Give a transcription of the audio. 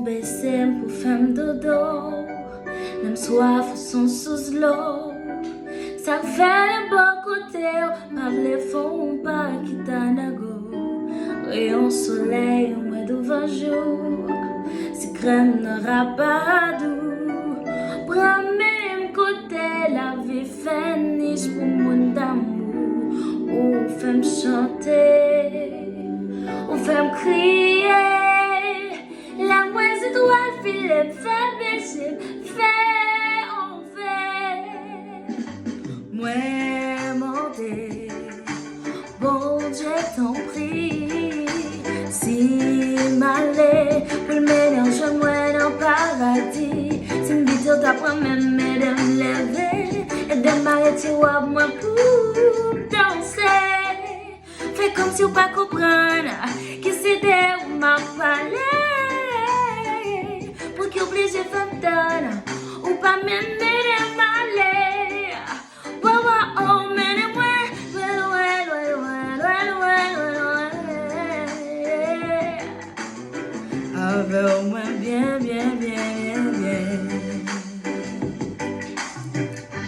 baisser pour faire dodo. Même soif sont sous l'eau. Ça fait bon côté, pas les fonds, pas quitter nago. Rayon soleil, moins de 20 jours. Si crème n'aura pas doux. Prends même côté, la vie fait niche pour mon amour. Ou fait me chanter, ou fait me crier. La moise étoile, filet, fait baisser, fait en fait. Moi, monter, bon Dieu t'en prie. Si m'aller, pour le mélange, moi dans le paradis. Si m'bito t'apprends même de me lever. Et de m'arrêter ou moi pour danser. Fais comme si ou pas comprendre qui c'est de ou m'a parlé. Pour qu'il oublie j'ai fait donne ou pas même de m'aller. Wow, wow, oh, mais de moi, avec moi bien, bien, bien.